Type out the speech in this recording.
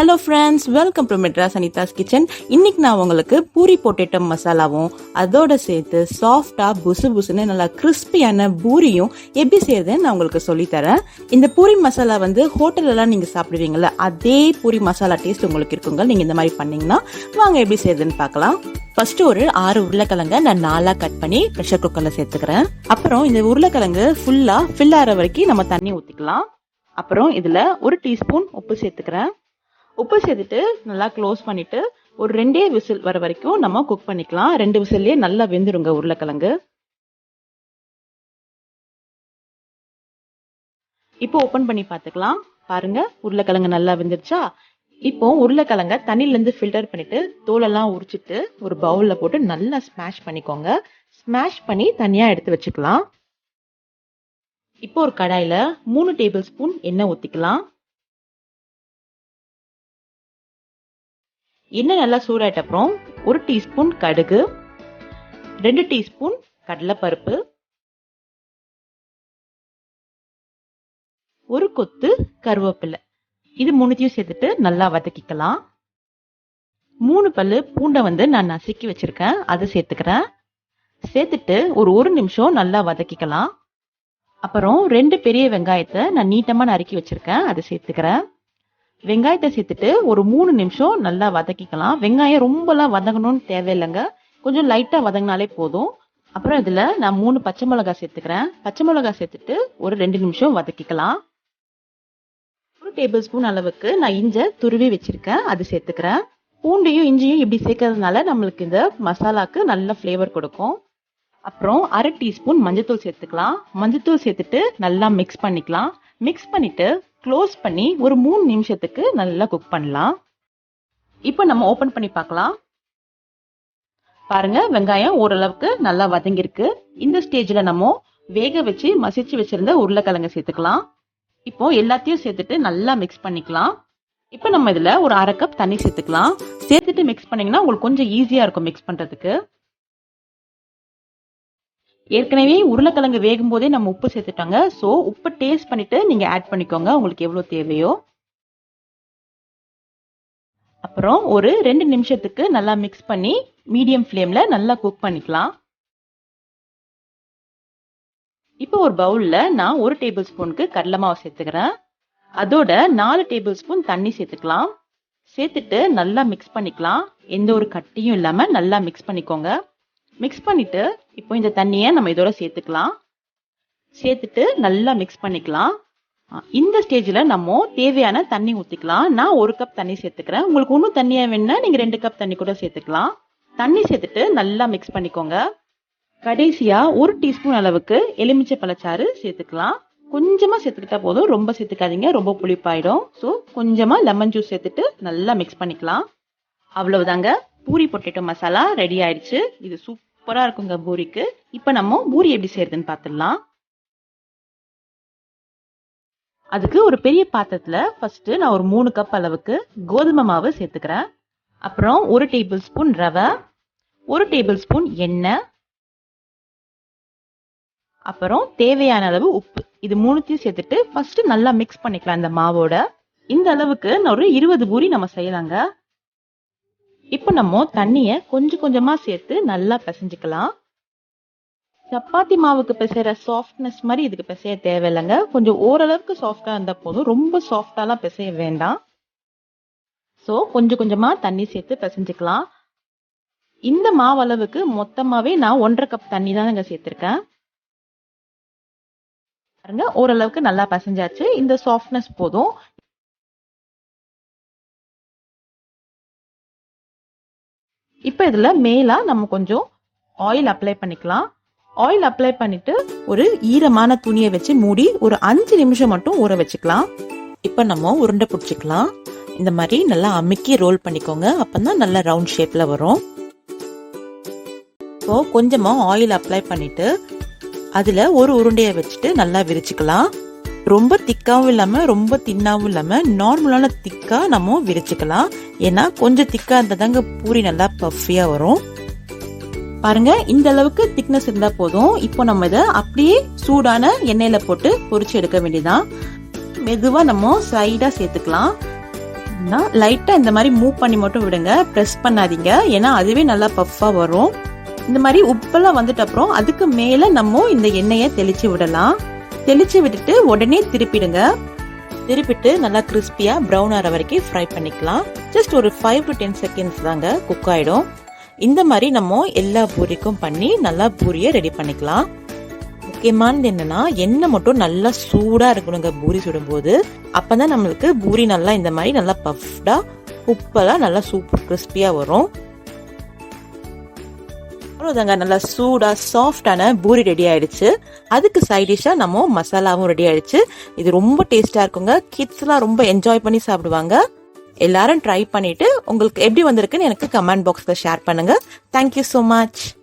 Hello friends, welcome to Madras Anitha's kitchen. இன்னைக்கு நான் உங்களுக்கு பூரி பொட்டேட்டோ மசாலாவும் அதோட சேர்த்து சாஃப்டா புசு புசுன்னு நல்லா கிறிஸ்பியான பூரியும் எப்படி செய்யறதுன்னு நான் உங்களுக்கு சொல்லித்தரேன். இந்த பூரி மசாலா ஹோட்டல்லாம் நீங்க சாப்பிடுவீங்கல்ல, அதே பூரி மசாலா டேஸ்ட் உங்களுக்கு இருக்குங்க. நீங்க இந்த மாதிரி பண்ணீங்கன்னா வாங்க எப்படி செய்யறதுன்னு பார்க்கலாம். ஃபர்ஸ்ட் ஒரு 6 உருளைக்கிழங்க நான் 4 கட் பண்ணி ப்ரெஷர் குக்கர்ல சேர்த்துக்கிறேன். அப்புறம் இந்த உருளைக்கிழங்கு ஃபுல்லா ஃபில் ஆகிற வரைக்கும் நம்ம தண்ணி ஊத்திக்கலாம். அப்புறம் இதுல 1 டீஸ்பூன் உப்பு சேர்த்துக்கிறேன். உப்பு சேர்த்துட்டு நல்லா க்ளோஸ் பண்ணிட்டு ஒரு 2 விசில் வர வரைக்கும் நம்ம குக் பண்ணிக்கலாம். 2 விசில்லே நல்லா வெந்துருங்க உருளைக்கிழங்கு. இப்போ ஓபன் பண்ணி பார்த்துக்கலாம். பாருங்க, உருளைக்கிழங்கு நல்லா வெந்துருச்சா? இப்போ உருளைக்கிழங்க தண்ணில இருந்து ஃபில்டர் பண்ணிட்டு தோலெல்லாம் உரிச்சிட்டு ஒரு பவுல்ல போட்டு நல்லா ஸ்மாஷ் பண்ணிக்கோங்க. ஸ்மாஷ் பண்ணி தனியா எடுத்து வச்சுக்கலாம். இப்போ ஒரு கடாயில 3 டேபிள் ஸ்பூன் எண்ணெய் ஊத்திக்கலாம். எண்ணெய் நல்லா சூடாயிட்ட அப்புறம் 1 டீஸ்பூன் கடுகு, 2 டீஸ்பூன் கடலைப்பருப்பு, 1 கொத்து கருவேப்பிலை, இது 3த்தையும் சேர்த்துட்டு நல்லா வதக்கிக்கலாம். 3 பல்லு பூண்டை நான் நசுக்கி வச்சிருக்கேன், அதை சேர்த்துக்கிறேன். சேர்த்துட்டு ஒரு 1 நிமிஷம் நல்லா வதக்கிக்கலாம். அப்புறம் 2 பெரிய வெங்காயத்தை நான் நீட்டமா நறுக்கி வச்சிருக்கேன், அதை சேர்த்துக்கிறேன். வெங்காயத்தை சேர்த்துட்டு ஒரு 3 நிமிஷம் நல்லா வதக்கிக்கலாம். வெங்காயம் ரொம்பலாம் வதங்கணும்னு தேவையில்லைங்க, கொஞ்சம் லைட்டா வதங்கினாலே போதும். அப்புறம் இதுல நான் 3 பச்சை மிளகாய் சேர்த்துக்கிறேன். பச்சை மிளகாய் சேர்த்துட்டு ஒரு 2 நிமிஷம் வதக்கிக்கலாம். 1 டேபிள் ஸ்பூன் அளவுக்கு நான் இஞ்சி துருவி வச்சிருக்கேன், அது சேர்த்துக்கிறேன். பூண்டையும் இஞ்சியும் இப்படி சேர்க்கறதுனால நம்மளுக்கு இந்த மசாலாக்கு நல்ல ஃபிளேவர் கொடுக்கும். அப்புறம் 1/2 டீஸ்பூன் மஞ்சத்தூள் சேர்த்துக்கலாம். மஞ்சத்தூள் சேர்த்துட்டு நல்லா மிக்ஸ் பண்ணிக்கலாம். மிக்ஸ் பண்ணிட்டு க்ளோஸ் பண்ணி ஒரு 3 நிமிஷத்துக்கு நல்லா குக் பண்ணலாம். இப்போ நம்ம ஓபன் பண்ணி பார்க்கலாம். பாருங்க, வெங்காயம் ஓரளவுக்கு நல்லா வதங்கிருக்கு. இந்த ஸ்டேஜ்ல நம்ம வேக வச்சு மசிச்சு வச்சிருந்த உருளைக்கிழங்கு சேர்த்துக்கலாம். இப்போ எல்லாத்தையும் சேர்த்துட்டு நல்லா மிக்ஸ் பண்ணிக்கலாம். இப்போ நம்ம இதுல ஒரு 1/2 கப் தண்ணி சேர்த்துக்கலாம். சேர்த்துட்டு மிக்ஸ் பண்ணீங்கன்னா உங்களுக்கு கொஞ்சம் ஈஸியா இருக்கும் மிக்ஸ் பண்றதுக்கு. ஏற்கனவே உருளைக்கிழங்கு வேகும் போதே நம்ம உப்பு சேர்த்துட்டாங்க. ஸோ உப்பு டேஸ்ட் பண்ணிட்டு நீங்க ஆட் பண்ணிக்கோங்க, உங்களுக்கு எவ்வளவு தேவையோ. அப்புறம் ஒரு 2 நிமிஷத்துக்கு நல்லா மிக்ஸ் பண்ணி மீடியம் ஃப்ளேம்ல நல்லா குக் பண்ணிக்கலாம். இப்போ ஒரு பவுல்ல நான் 1 டேபிள் ஸ்பூனுக்கு கடலை மாவு சேர்த்துக்கிறேன். அதோட 4 டேபிள் ஸ்பூன் தண்ணி சேர்த்துக்கலாம். சேர்த்துட்டு நல்லா மிக்ஸ் பண்ணிக்கலாம். எந்த ஒரு கட்டியும் இல்லாம நல்லா மிக்ஸ் பண்ணிக்கோங்க. மிக்ஸ் பண்ணிட்டு இப்போ இந்த தண்ணியை நம்ம இதோட சேர்த்துக்கலாம். சேர்த்துட்டு நல்லா மிக்ஸ் பண்ணிக்கலாம். இந்த ஸ்டேஜ்ல நம்ம தேவையான தண்ணி ஊத்திக்கலாம். நான் 1 கப் தண்ணி சேர்த்துக்கிறேன். உங்களுக்கு இன்னும் தண்ணியா வேணும்னா நீங்க 2 கப் தண்ணி கூட சேர்த்துக்கலாம். தண்ணி சேர்த்துட்டு நல்லா மிக்ஸ் பண்ணிக்கோங்க. கடைசியா 1 டீஸ்பூன் அளவுக்கு எலுமிச்சை பழச்சாறு சேர்த்துக்கலாம். கொஞ்சமா சேர்த்துக்கிட்டா போதும், ரொம்ப சேர்த்துக்காதீங்க, ரொம்ப புளிப்பாயிடும். ஸோ கொஞ்சமா லெமன் ஜூஸ் சேர்த்துட்டு நல்லா மிக்ஸ் பண்ணிக்கலாம். அவ்வளவுதாங்க, பூரி பொட்டேட்டோ மசாலா ரெடி ஆயிடுச்சு. இது சூப்பரா இருக்குங்க பூரிக்கு. இப்ப நம்ம பூரி எப்படி செய்யறதுன்னு பார்த்துடலாம். அதுக்கு ஒரு பெரிய பாத்திரத்துல ஃபர்ஸ்ட் நான் ஒரு 3 கப் அளவுக்கு கோதுமை மாவு சேர்த்துக்கிறேன். அப்புறம் 1 டேபிள் ஸ்பூன் ரவை, 1 டேபிள் ஸ்பூன் எண்ணெய், அப்புறம் தேவையான அளவு உப்பு, இது 3த்தையும் சேர்த்துட்டு ஃபர்ஸ்ட் நல்லா மிக்ஸ் பண்ணிக்கலாம் இந்த மாவோட. இந்த அளவுக்கு ஒரு 20 பூரி நம்ம செய்யலாங்க. இப்போ நம்ம தண்ணிய கொஞ்சம் கொஞ்சமா சேர்த்து நல்லா பிசைஞ்சுக்கலாம். சப்பாத்தி மாவுக்கு பிசைற சாஃப்ட்னஸ் மாதிரி இதுக்கு பிசைய தேவையில்லைங்க. கொஞ்சம் ஓரளவுக்கு சாஃப்டா இருந்தா போதும், ரொம்ப சாஃப்டாலாம் பிசைய வேண்டாம். ஸோ கொஞ்சம் கொஞ்சமா தண்ணி சேர்த்து பிசைஞ்சுக்கலாம். இந்த மாவு அளவுக்கு மொத்தமாவே நான் 1/2 கப் தண்ணி தான் சேர்த்திருக்கேன். பாருங்க, ஓரளவுக்கு நல்லா பிசைஞ்சாச்சு. இந்த சாஃப்ட்னஸ் போதும். இப்போ இதுல மேலா நம்ம கொஞ்சம் ஆயில் அப்ளை பண்ணிக்கலாம். ஆயில் அப்ளை பண்ணிட்டு ஒரு ஈரமான துணியை வச்சு மூடி ஒரு 5 நிமிஷம் மட்டும் ஊற வச்சுக்கலாம். இப்போ நம்ம உருண்டை பிடிச்சிக்கலாம். இந்த மாதிரி நல்லா அமுக்கி ரோல் பண்ணிக்கோங்க, அப்பதான் நல்லா ரவுண்ட் ஷேப்ல வரும். இப்போ கொஞ்சமா ஆயில் அப்ளை பண்ணிட்டு அதுல ஒரு உருண்டையை வச்சுட்டு நல்லா விரிச்சுக்கலாம். ரொம்ப திக்காவும் இல்லாம ரொம்ப தின்னாவும் இல்லாம நார்மலான திக்கா நம்ம விரிச்சுக்கலாம். ஏன்னா கொஞ்சம் திக்கா இருந்தாதாங்க பூரி நல்லா பஃபியா வரும். பாருங்க, இந்த அளவுக்கு திக்னஸ் இருந்தா போதும். இப்போ நம்ம இதை அப்படியே சூடான எண்ணெயில போட்டு பொரிச்சு எடுக்க வேண்டியதான். மெதுவா நம்ம சைடா சேர்த்துக்கலாம். லைட்டா இந்த மாதிரி மூவ் பண்ணி மட்டும் விடுங்க, பிரஸ் பண்ணாதீங்க, ஏன்னா அதுவே நல்லா பஃப்பா வரும். இந்த மாதிரி உப்பெல்லாம் வந்துட்டு அப்புறம் அதுக்கு மேல நம்ம இந்த எண்ணெயை தெளிச்சு விடலாம். தெளிச்சு விட்டுட்டு உடனே திருப்பிடுங்க. திருப்பிட்டு நல்லா கிறிஸ்பியா ப்ரௌன் ஆகிற வரைக்கும் ஃப்ரை பண்ணிக்கலாம். ஜஸ்ட் ஒரு 5 to 10 செகண்ட்ஸ் தாங்க குக் ஆயிடும். இந்த மாதிரி நம்ம எல்லா பூரிக்கும் பண்ணி நல்லா பூரியை ரெடி பண்ணிக்கலாம். முக்கியமானது என்னன்னா எண்ணெய் மட்டும் நல்லா சூடா இருக்கணுங்க பூரி சுடும்போது. அப்பதான் நம்மளுக்கு பூரி நல்லா இந்த மாதிரி நல்லா பஃப்டா உப்பெல்லாம் நல்லா சூப்பர் கிறிஸ்பியா வரும். அவ்வளவுதாங்க, நல்லா சூடா சாஃப்டான பூரி ரெடி ஆயிடுச்சு. அதுக்கு சைட் டிஷ்ஷா நம்ம மசாலாவும் ரெடி ஆயிடுச்சு. இது ரொம்ப டேஸ்டா இருக்குங்க. கிட்ஸ் எல்லாம் ரொம்ப என்ஜாய் பண்ணி சாப்பிடுவாங்க. எல்லாரும் ட்ரை பண்ணிட்டு உங்களுக்கு எப்படி வந்திருக்குன்னு எனக்கு கமெண்ட் பாக்ஸ்ல ஷேர் பண்ணுங்க. Thank you so much.